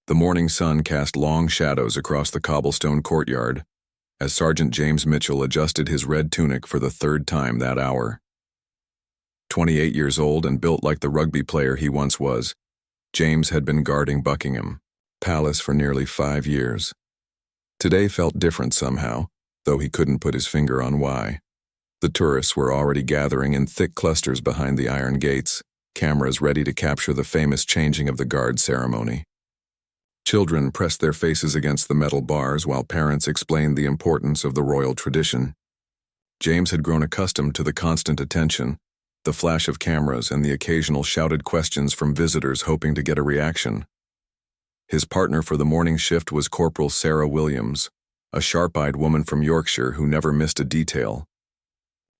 The morning sun cast long shadows across the cobblestone courtyard as Sergeant James Mitchell adjusted his red tunic for the third time that hour. 28 years old and built like the rugby player he once was, James had been guarding Buckingham Palace for nearly 5 years. Today felt different somehow, though he couldn't put his finger on why. The tourists were already gathering in thick clusters behind the iron gates, cameras ready to capture the famous changing of the guard ceremony. Children pressed their faces against the metal bars while parents explained the importance of the royal tradition. James had grown accustomed to the constant attention, the flash of cameras, and the occasional shouted questions from visitors hoping to get a reaction. His partner for the morning shift was Corporal Sarah Williams, a sharp-eyed woman from Yorkshire who never missed a detail.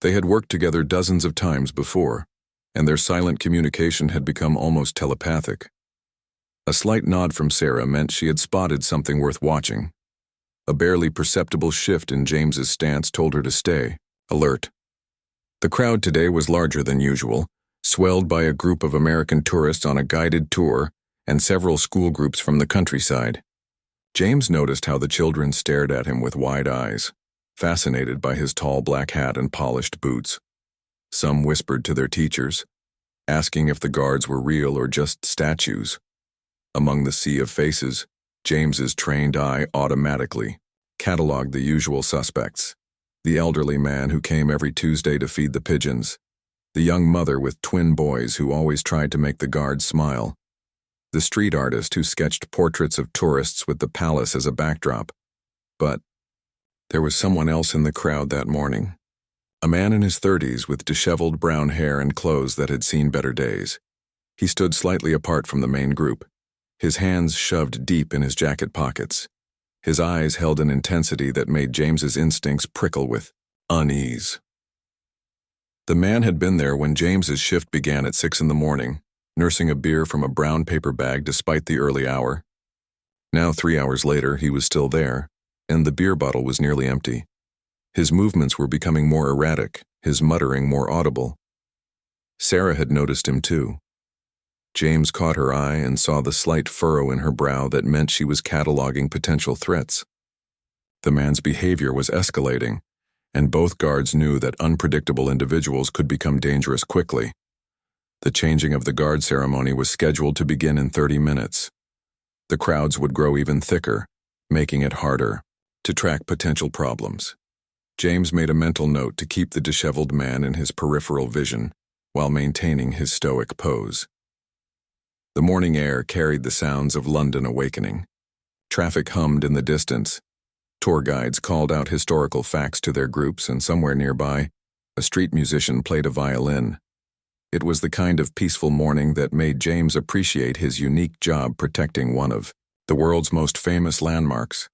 They had worked together dozens of times before, and their silent communication had become almost telepathic. A slight nod from Sarah meant she had spotted something worth watching. A barely perceptible shift in James's stance told her to stay alert. The crowd today was larger than usual, swelled by a group of American tourists on a guided tour and several school groups from the countryside. James noticed how the children stared at him with wide eyes, fascinated by his tall black hat and polished boots. Some whispered to their teachers, asking if the guards were real or just statues. Among the sea of faces, James's trained eye automatically cataloged the usual suspects: the elderly man who came every Tuesday to feed the pigeons, the young mother with twin boys who always tried to make the guards smile, the street artist who sketched portraits of tourists with the palace as a backdrop. But there was someone else in the crowd that morning. A man in his 30s with disheveled brown hair and clothes that had seen better days. He stood slightly apart from the main group, his hands shoved deep in his jacket pockets. His eyes held an intensity that made James's instincts prickle with unease. The man had been there when James's shift began at 6 in the morning, nursing a beer from a brown paper bag despite the early hour. Now 3 hours later, he was still there, and the beer bottle was nearly empty. His movements were becoming more erratic, his muttering more audible. Sarah had noticed him too. James caught her eye and saw the slight furrow in her brow that meant she was cataloging potential threats. The man's behavior was escalating, and both guards knew that unpredictable individuals could become dangerous quickly. The changing of the guard ceremony was scheduled to begin in 30 minutes. The crowds would grow even thicker, making it harder to track potential problems. James made a mental note to keep the disheveled man in his peripheral vision while maintaining his stoic pose. The morning air carried the sounds of London awakening. Traffic hummed in the distance. Tour guides called out historical facts to their groups, and somewhere nearby, a street musician played a violin. It was the kind of peaceful morning that made James appreciate his unique job protecting one of the world's most famous landmarks.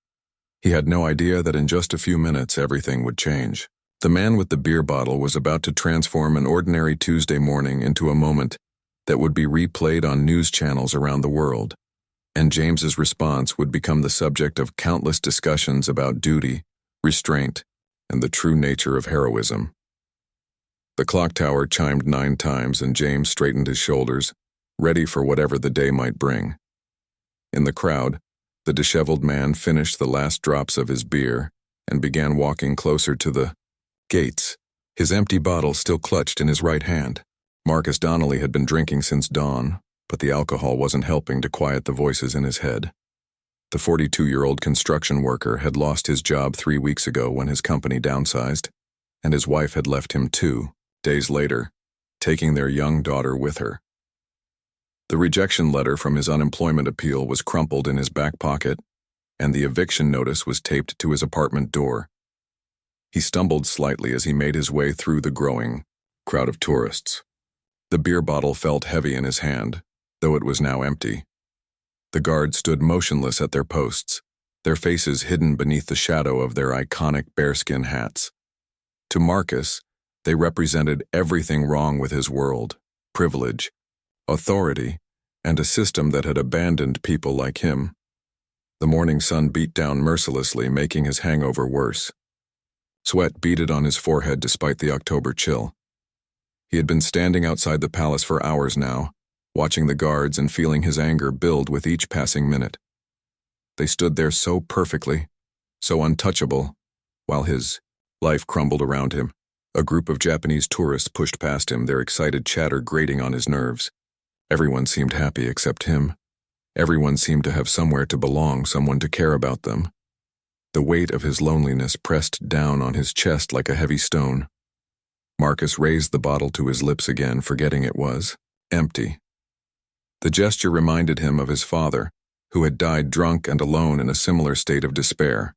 He had no idea that in just a few minutes everything would change. The man with the beer bottle was about to transform an ordinary Tuesday morning into a moment that would be replayed on news channels around the world, and James's response would become the subject of countless discussions about duty, restraint, and the true nature of heroism. The clock tower chimed 9 times, and James straightened his shoulders, ready for whatever the day might bring. In the crowd, the disheveled man finished the last drops of his beer and began walking closer to the gates, his empty bottle still clutched in his right hand. Marcus Donnelly had been drinking since dawn, but the alcohol wasn't helping to quiet the voices in his head. The 42-year-old construction worker had lost his job 3 weeks ago when his company downsized, and his wife had left him 2 days later, taking their young daughter with her. The rejection letter from his unemployment appeal was crumpled in his back pocket, and the eviction notice was taped to his apartment door. He stumbled slightly as he made his way through the growing crowd of tourists. The beer bottle felt heavy in his hand, though it was now empty. The guards stood motionless at their posts, their faces hidden beneath the shadow of their iconic bearskin hats. To Marcus, they represented everything wrong with his world: privilege, authority, and a system that had abandoned people like him. The morning sun beat down mercilessly, making his hangover worse. Sweat beaded on his forehead despite the October chill. He had been standing outside the palace for hours now, watching the guards and feeling his anger build with each passing minute. They stood there so perfectly, so untouchable, while his life crumbled around him. A group of Japanese tourists pushed past him, their excited chatter grating on his nerves. Everyone seemed happy except him. Everyone seemed to have somewhere to belong, someone to care about them. The weight of his loneliness pressed down on his chest like a heavy stone. Marcus raised the bottle to his lips again, forgetting it was empty. The gesture reminded him of his father, who had died drunk and alone in a similar state of despair.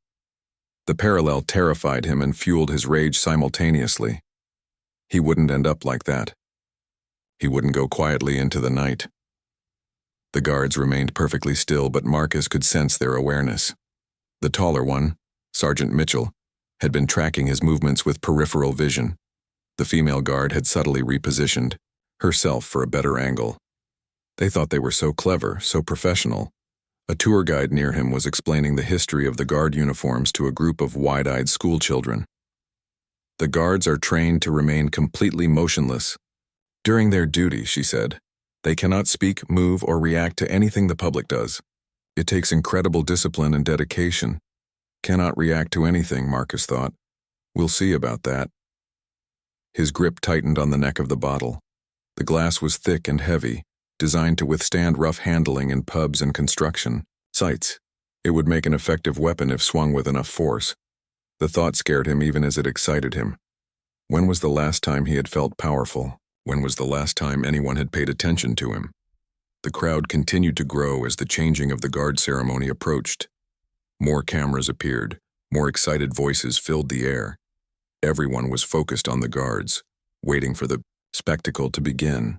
The parallel terrified him and fueled his rage simultaneously. He wouldn't end up like that. He wouldn't go quietly into the night. The guards remained perfectly still, but Marcus could sense their awareness. The taller one, Sergeant Mitchell, had been tracking his movements with peripheral vision. The female guard had subtly repositioned herself for a better angle. They thought they were so clever, so professional. A tour guide near him was explaining the history of the guard uniforms to a group of wide-eyed schoolchildren. The guards are trained to remain completely motionless during their duty, she said. They cannot speak, move, or react to anything the public does. It takes incredible discipline and dedication. Cannot react to anything, Marcus thought. We'll see about that. His grip tightened on the neck of the bottle. The glass was thick and heavy, designed to withstand rough handling in pubs and construction sites. It would make an effective weapon if swung with enough force. The thought scared him even as it excited him. When was the last time he had felt powerful? When was the last time anyone had paid attention to him? The crowd continued to grow as the changing of the guard ceremony approached. More cameras appeared, more excited voices filled the air. Everyone was focused on the guards, waiting for the spectacle to begin.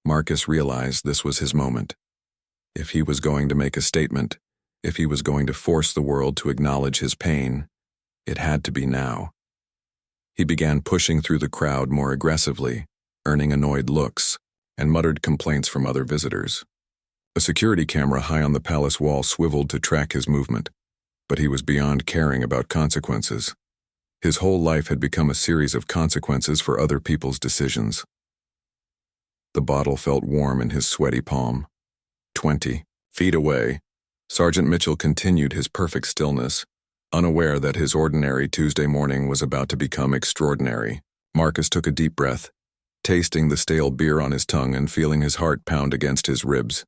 Marcus realized this was his moment. If he was going to make a statement, if he was going to force the world to acknowledge his pain, it had to be now. He began pushing through the crowd more aggressively, earning annoyed looks and muttered complaints from other visitors. A security camera high on the palace wall swiveled to track his movement, but he was beyond caring about consequences. His whole life had become a series of consequences for other people's decisions. The bottle felt warm in his sweaty palm. 20 feet away, Sergeant Mitchell continued his perfect stillness, unaware that his ordinary Tuesday morning was about to become extraordinary. Marcus took a deep breath, tasting the stale beer on his tongue and feeling his heart pound against his ribs.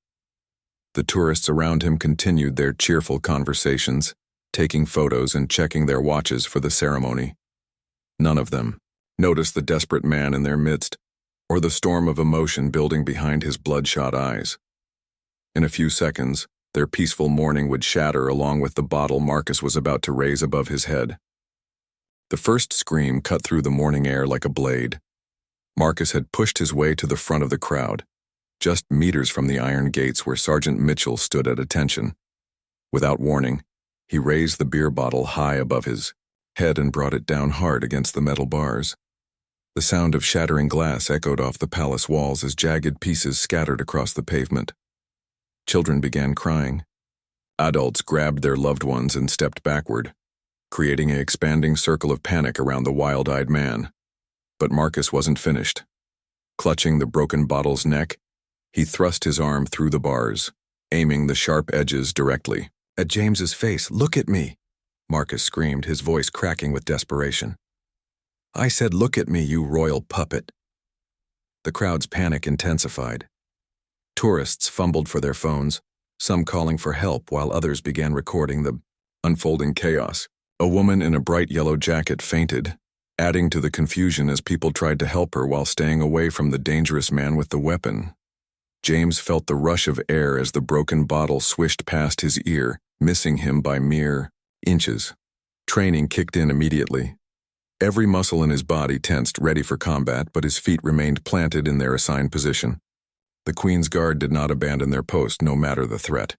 The tourists around him continued their cheerful conversations, taking photos and checking their watches for the ceremony. None of them noticed the desperate man in their midst, or the storm of emotion building behind his bloodshot eyes. In a few seconds, their peaceful morning would shatter along with the bottle Marcus was about to raise above his head. The first scream cut through the morning air like a blade. Marcus had pushed his way to the front of the crowd, just meters from the iron gates where Sergeant Mitchell stood at attention. Without warning, he raised the beer bottle high above his head and brought it down hard against the metal bars. The sound of shattering glass echoed off the palace walls as jagged pieces scattered across the pavement. Children began crying. Adults grabbed their loved ones and stepped backward, creating an expanding circle of panic around the wild-eyed man. But Marcus wasn't finished. Clutching the broken bottle's neck, he thrust his arm through the bars, aiming the sharp edges directly at James's face. "Look at me!" Marcus screamed, his voice cracking with desperation. "I said, look at me, you royal puppet." The crowd's panic intensified. Tourists fumbled for their phones, some calling for help while others began recording the unfolding chaos. A woman in a bright yellow jacket fainted, adding to the confusion as people tried to help her while staying away from the dangerous man with the weapon. James felt the rush of air as the broken bottle swished past his ear, missing him by mere inches. Training kicked in immediately. Every muscle in his body tensed, ready for combat, but his feet remained planted in their assigned position. The Queen's Guard did not abandon their post, no matter the threat.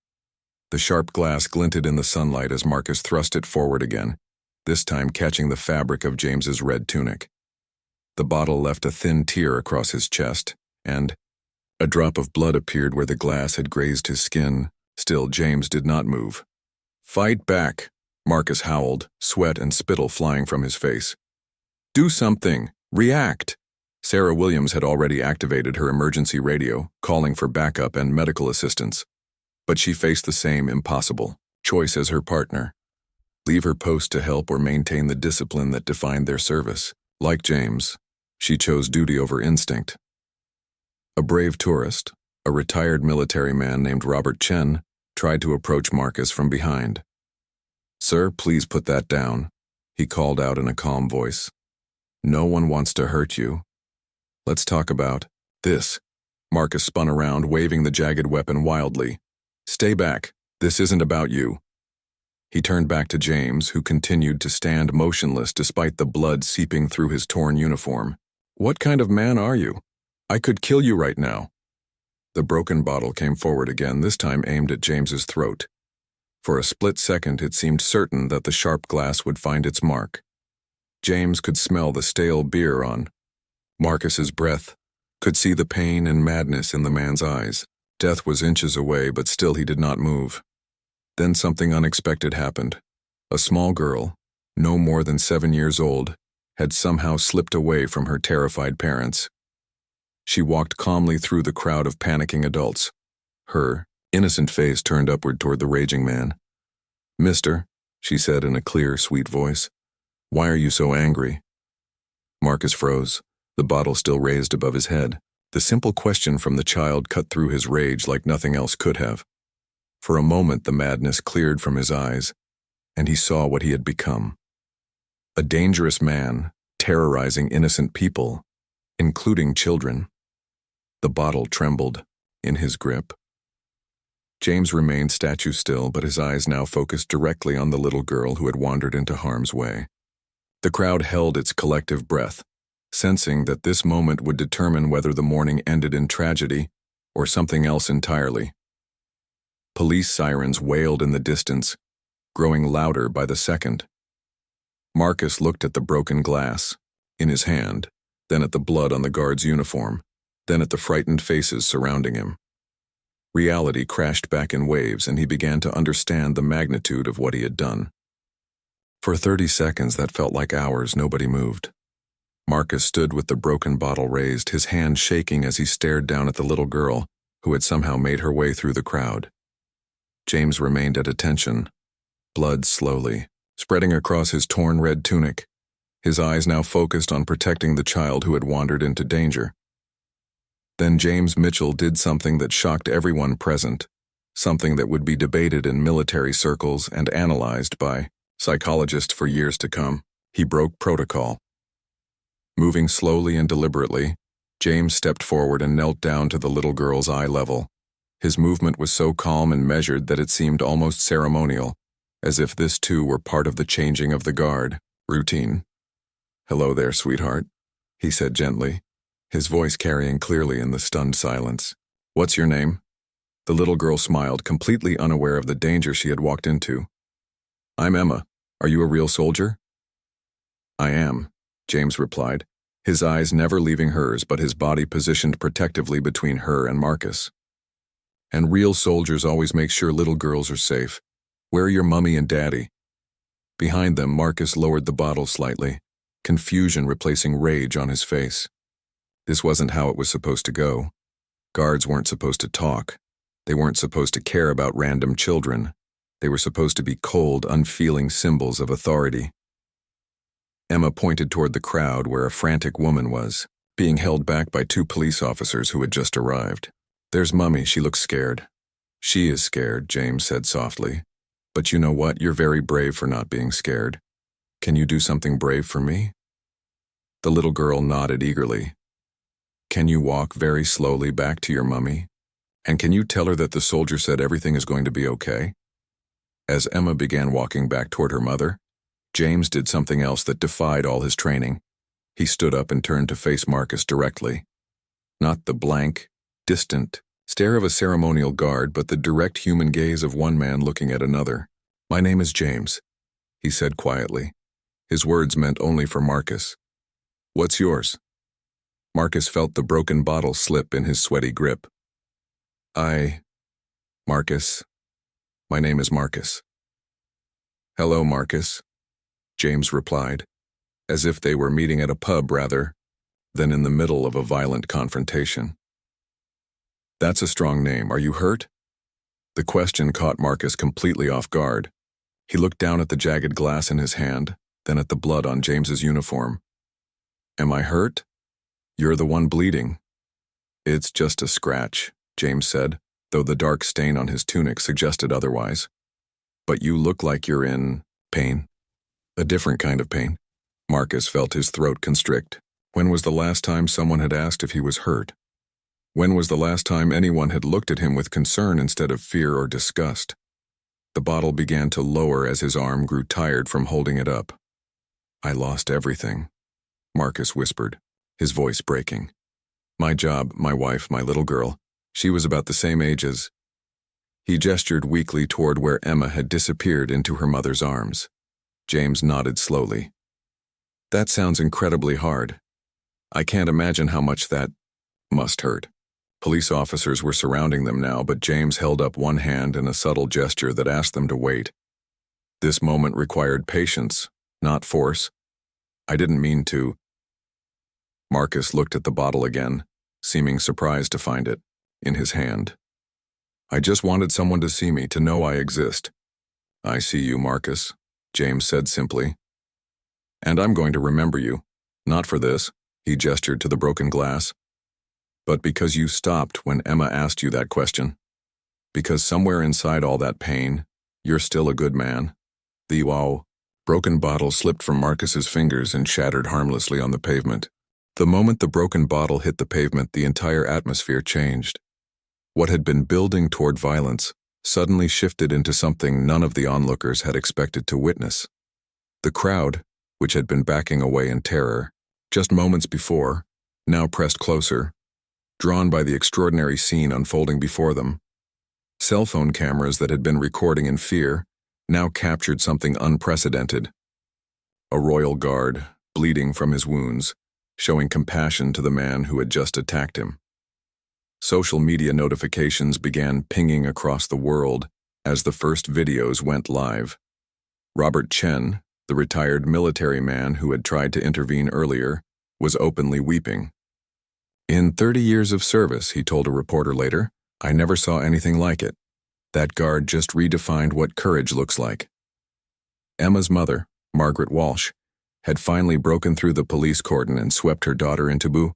The sharp glass glinted in the sunlight as Marcus thrust it forward again, this time catching the fabric of James's red tunic. The bottle left a thin tear across his chest, and a drop of blood appeared where the glass had grazed his skin. Still, James did not move. "Fight back," Marcus howled, sweat and spittle flying from his face. "Do something! React!" Sarah Williams had already activated her emergency radio, calling for backup and medical assistance. But she faced the same impossible. choice as her partner. Leave her post to help or maintain the discipline that defined their service. Like James, she chose duty over instinct. A brave tourist, a retired military man named Robert Chen, tried to approach Marcus from behind. "Sir, please put that down," he called out in a calm voice. "No one wants to hurt you. Let's talk about this." Marcus spun around, waving the jagged weapon wildly. "Stay back. This isn't about you." He turned back to James, who continued to stand motionless despite the blood seeping through his torn uniform. "What kind of man are you? I could kill you right now." The broken bottle came forward again, this time aimed at James's throat. For a split second, it seemed certain that the sharp glass would find its mark. James could smell the stale beer on Marcus's breath, could see the pain and madness in the man's eyes. Death was inches away, but still he did not move. Then something unexpected happened. A small girl, no more than 7 years old, had somehow slipped away from her terrified parents. She walked calmly through the crowd of panicking adults, her innocent face turned upward toward the raging man. "Mister," she said in a clear, sweet voice, "why are you so angry?" Marcus froze, the bottle still raised above his head. The simple question from the child cut through his rage like nothing else could have. For a moment the madness cleared from his eyes, and he saw what he had become. A dangerous man, terrorizing innocent people, including children. The bottle trembled in his grip. James remained statue still, but his eyes now focused directly on the little girl who had wandered into harm's way. The crowd held its collective breath, sensing that this moment would determine whether the morning ended in tragedy or something else entirely. Police sirens wailed in the distance, growing louder by the second. Marcus looked at the broken glass in his hand, then at the blood on the guard's uniform, then at the frightened faces surrounding him. Reality crashed back in waves, and he began to understand the magnitude of what he had done. For 30 seconds that felt like hours, nobody moved. Marcus stood with the broken bottle raised, his hand shaking as he stared down at the little girl who had somehow made her way through the crowd. James remained at attention, blood slowly spreading across his torn red tunic, his eyes now focused on protecting the child who had wandered into danger. Then James Mitchell did something that shocked everyone present, something that would be debated in military circles and analyzed by psychologists for years to come. He broke protocol. Moving slowly and deliberately, James stepped forward and knelt down to the little girl's eye level. His movement was so calm and measured that it seemed almost ceremonial, as if this too were part of the changing of the guard routine. "Hello there, sweetheart," he said gently, his voice carrying clearly in the stunned silence. "What's your name?" The little girl smiled, completely unaware of the danger she had walked into. "I'm Emma. Are you a real soldier?" "I am," James replied, his eyes never leaving hers but his body positioned protectively between her and Marcus. "And real soldiers always make sure little girls are safe. Where are your mummy and daddy?" Behind them, Marcus lowered the bottle slightly, confusion replacing rage on his face. This wasn't how it was supposed to go. Guards weren't supposed to talk. They weren't supposed to care about random children. They were supposed to be cold, unfeeling symbols of authority. Emma pointed toward the crowd where a frantic woman was, being held back by 2 police officers who had just arrived. "There's Mummy, she looks scared." "She is scared," James said softly. "But you know what? You're very brave for not being scared. Can you do something brave for me?" The little girl nodded eagerly. "Can you walk very slowly back to your mummy? And can you tell her that the soldier said everything is going to be okay?" As Emma began walking back toward her mother, James did something else that defied all his training. He stood up and turned to face Marcus directly. Not the blank, distant stare of a ceremonial guard, but the direct human gaze of one man looking at another. "My name is James," he said quietly. His words meant only for Marcus. "What's yours?" Marcus felt the broken bottle slip in his sweaty grip. Marcus. My name is Marcus." "Hello, Marcus," James replied, as if they were meeting at a pub rather than in the middle of a violent confrontation. "That's a strong name. Are you hurt?" The question caught Marcus completely off guard. He looked down at the jagged glass in his hand, then at the blood on James's uniform. "Am I hurt? You're the one bleeding." "It's just a scratch," James said, though the dark stain on his tunic suggested otherwise. "But you look like you're in pain." "A different kind of pain." Marcus felt his throat constrict. When was the last time someone had asked if he was hurt? When was the last time anyone had looked at him with concern instead of fear or disgust? The bottle began to lower as his arm grew tired from holding it up. "I lost everything," Marcus whispered, his voice breaking. "My job, my wife, my little girl. She was about the same age as—" He gestured weakly toward where Emma had disappeared into her mother's arms. James nodded slowly. "That sounds incredibly hard. I can't imagine how much that must hurt." Police officers were surrounding them now, but James held up one hand in a subtle gesture that asked them to wait. This moment required patience, not force. "I didn't mean to." Marcus looked at the bottle again, seeming surprised to find it in his hand. "I just wanted someone to see me, to know I exist." "I see you, Marcus," James said simply. "And I'm going to remember you. Not for this," he gestured to the broken glass, "but because you stopped when Emma asked you that question. Because somewhere inside all that pain, you're still a good man." The broken bottle slipped from Marcus's fingers and shattered harmlessly on the pavement. The moment the broken bottle hit the pavement, the entire atmosphere changed. What had been building toward violence suddenly shifted into something none of the onlookers had expected to witness. The crowd, which had been backing away in terror just moments before, now pressed closer, drawn by the extraordinary scene unfolding before them. Cell phone cameras that had been recording in fear now captured something unprecedented. A royal guard, bleeding from his wounds, showing compassion to the man who had just attacked him. Social media notifications began pinging across the world as the first videos went live. Robert Chen, the retired military man who had tried to intervene earlier, was openly weeping. "In 30 years of service," he told a reporter later, "I never saw anything like it. That guard just redefined what courage looks like." Emma's mother, Margaret Walsh, had finally broken through the police cordon and swept her daughter into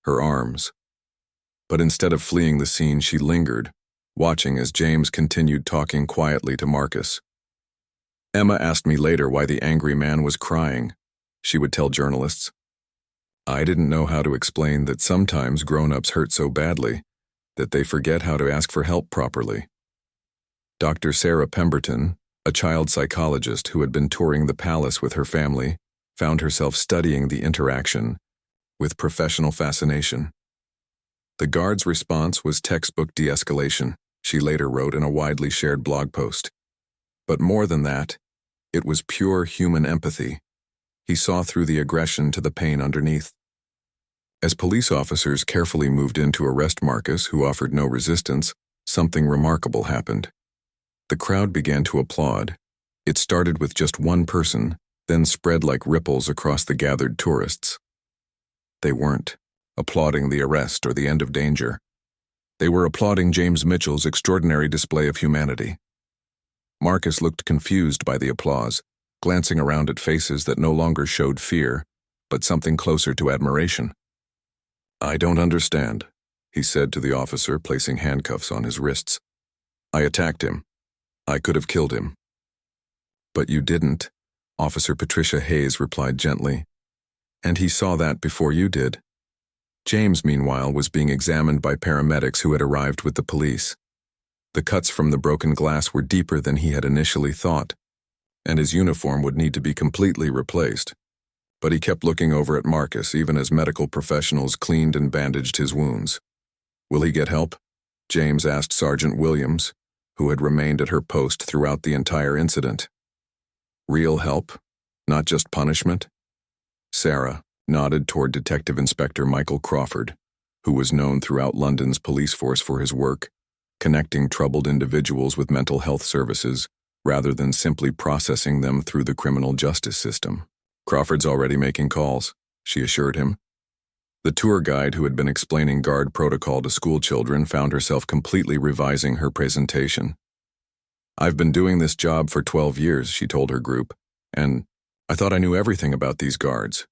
her arms. But instead of fleeing the scene, she lingered, watching as James continued talking quietly to Marcus. "Emma asked me later why the angry man was crying," she would tell journalists. "I didn't know how to explain that sometimes grown-ups hurt so badly that they forget how to ask for help properly." Dr. Sarah Pemberton, a child psychologist who had been touring the palace with her family, found herself studying the interaction with professional fascination. "The guard's response was textbook de-escalation," she later wrote in a widely shared blog post. "But more than that, it was pure human empathy. He saw through the aggression to the pain underneath." As police officers carefully moved in to arrest Marcus, who offered no resistance, something remarkable happened. The crowd began to applaud. It started with just one person, then spread like ripples across the gathered tourists. They weren't applauding the arrest or the end of danger. They were applauding James Mitchell's extraordinary display of humanity. Marcus looked confused by the applause, glancing around at faces that no longer showed fear, but something closer to admiration. "I don't understand," he said to the officer, placing handcuffs on his wrists. "I attacked him. I could have killed him." "But you didn't," Officer Patricia Hayes replied gently. "And he saw that before you did." James, meanwhile, was being examined by paramedics who had arrived with the police. The cuts from the broken glass were deeper than he had initially thought, and his uniform would need to be completely replaced. But he kept looking over at Marcus even as medical professionals cleaned and bandaged his wounds. "Will he get help?" James asked Sergeant Williams, who had remained at her post throughout the entire incident. "Real help, not just punishment?" Sarah nodded toward Detective Inspector Michael Crawford, who was known throughout London's police force for his work, connecting troubled individuals with mental health services rather than simply processing them through the criminal justice system. "Crawford's already making calls," she assured him. The tour guide who had been explaining guard protocol to school children found herself completely revising her presentation. "I've been doing this job for 12 years, she told her group, and I thought I knew everything about these guards.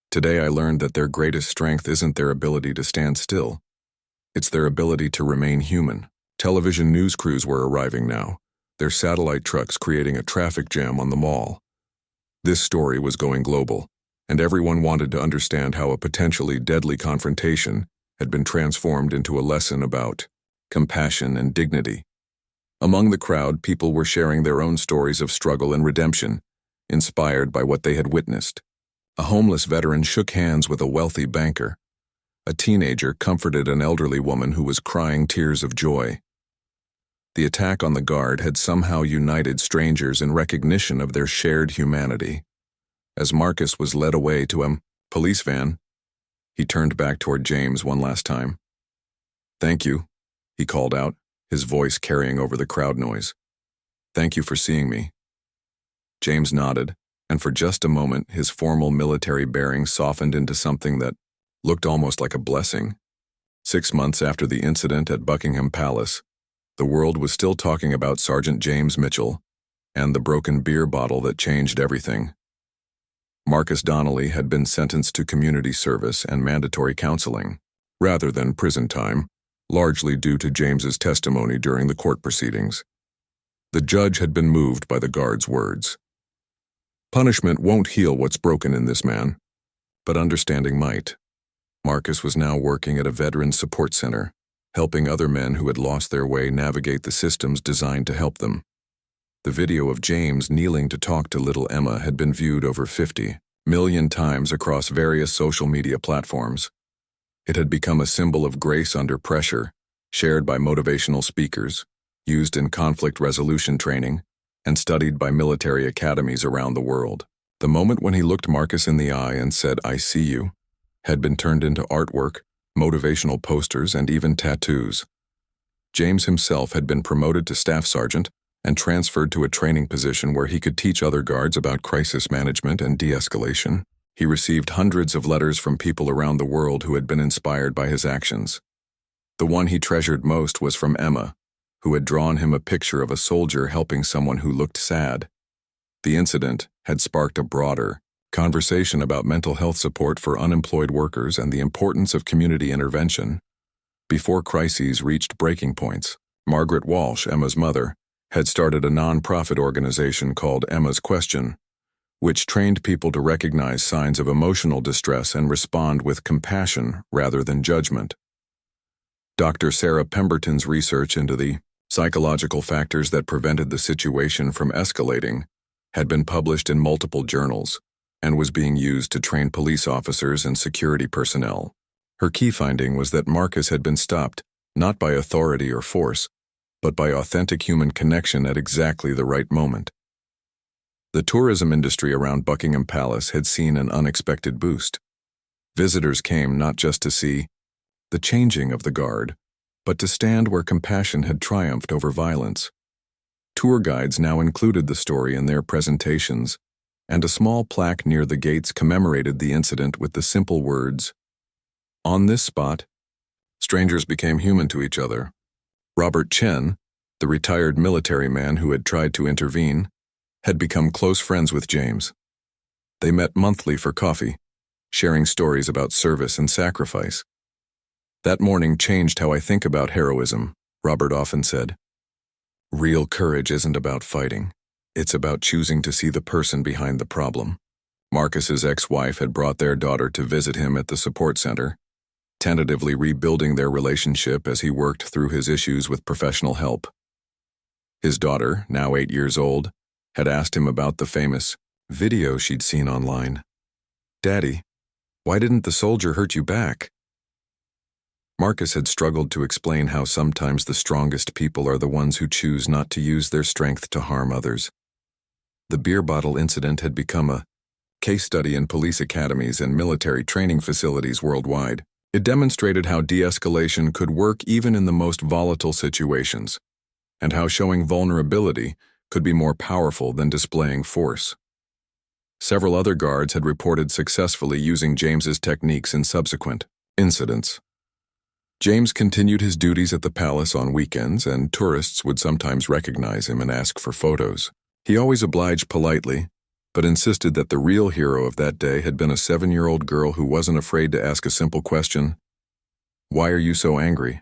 Today I learned that their greatest strength isn't their ability to stand still. It's their ability to remain human." Television news crews were arriving now, their satellite trucks creating a traffic jam on the mall. This story was going global, and everyone wanted to understand how a potentially deadly confrontation had been transformed into a lesson about compassion and dignity. Among the crowd, people were sharing their own stories of struggle and redemption, inspired by what they had witnessed. A homeless veteran shook hands with a wealthy banker. A teenager comforted an elderly woman who was crying tears of joy. The attack on the guard had somehow united strangers in recognition of their shared humanity. As Marcus was led away to a police van, he turned back toward James one last time. "Thank you," he called out, his voice carrying over the crowd noise. "Thank you for seeing me." James nodded, and for just a moment his formal military bearing softened into something that looked almost like a blessing. 6 months after the incident at Buckingham Palace, the world was still talking about Sergeant James Mitchell and the broken beer bottle that changed everything. Marcus Donnelly had been sentenced to community service and mandatory counseling, rather than prison time, largely due to James's testimony during the court proceedings. The judge had been moved by the guard's words. "Punishment won't heal what's broken in this man, but understanding might." Marcus was now working at a veterans support center, helping other men who had lost their way navigate the systems designed to help them. The video of James kneeling to talk to little Emma had been viewed over 50 million times across various social media platforms. It had become a symbol of grace under pressure, shared by motivational speakers, used in conflict resolution training, and studied by military academies around the world. The moment when he looked Marcus in the eye and said, "I see you," had been turned into artwork, motivational posters, and even tattoos. James himself had been promoted to staff sergeant and transferred to a training position where he could teach other guards about crisis management and de-escalation. He received hundreds of letters from people around the world who had been inspired by his actions. The one he treasured most was from Emma, who had drawn him a picture of a soldier helping someone who looked sad. The incident had sparked a broader conversation about mental health support for unemployed workers and the importance of community intervention. Before crises reached breaking points, Margaret Walsh, Emma's mother, had started a non-profit organization called Emma's Question, which trained people to recognize signs of emotional distress and respond with compassion rather than judgment. Dr. Sarah Pemberton's research into the psychological factors that prevented the situation from escalating had been published in multiple journals and was being used to train police officers and security personnel. Her key finding was that Marcus had been stopped, not by authority or force, but by authentic human connection at exactly the right moment. The tourism industry around Buckingham Palace had seen an unexpected boost. Visitors came not just to see the changing of the guard, but to stand where compassion had triumphed over violence. Tour guides now included the story in their presentations, and a small plaque near the gates commemorated the incident with the simple words, "On this spot, strangers became human to each other." Robert Chen, the retired military man who had tried to intervene, had become close friends with James. They met monthly for coffee, sharing stories about service and sacrifice. "That morning changed how I think about heroism," Robert often said. "Real courage isn't about fighting. It's about choosing to see the person behind the problem." Marcus's ex-wife had brought their daughter to visit him at the support center, tentatively rebuilding their relationship as he worked through his issues with professional help. His daughter, now 8 years old, had asked him about the famous video she'd seen online. "Daddy, why didn't the soldier hurt you back?" Marcus had struggled to explain how sometimes the strongest people are the ones who choose not to use their strength to harm others. The beer bottle incident had become a case study in police academies and military training facilities worldwide. It demonstrated how de-escalation could work even in the most volatile situations, and how showing vulnerability could be more powerful than displaying force. Several other guards had reported successfully using James's techniques in subsequent incidents. James continued his duties at the palace on weekends, and tourists would sometimes recognize him and ask for photos. He always obliged politely, but insisted that the real hero of that day had been a 7-year-old girl who wasn't afraid to ask a simple question: "Why are you so angry?"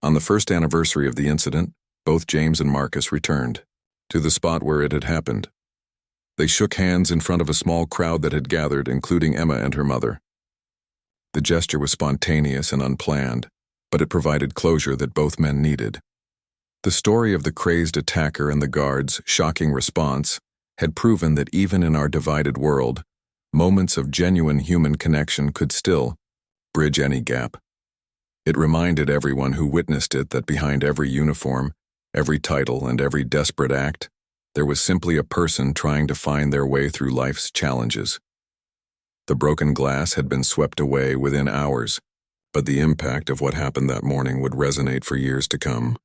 On the first anniversary of the incident, both James and Marcus returned to the spot where it had happened. They shook hands in front of a small crowd that had gathered, including Emma and her mother. The gesture was spontaneous and unplanned, but it provided closure that both men needed. The story of the crazed attacker and the guards' shocking response had proven that even in our divided world, moments of genuine human connection could still bridge any gap. It reminded everyone who witnessed it that behind every uniform, every title, and every desperate act, there was simply a person trying to find their way through life's challenges. The broken glass had been swept away within hours, but the impact of what happened that morning would resonate for years to come.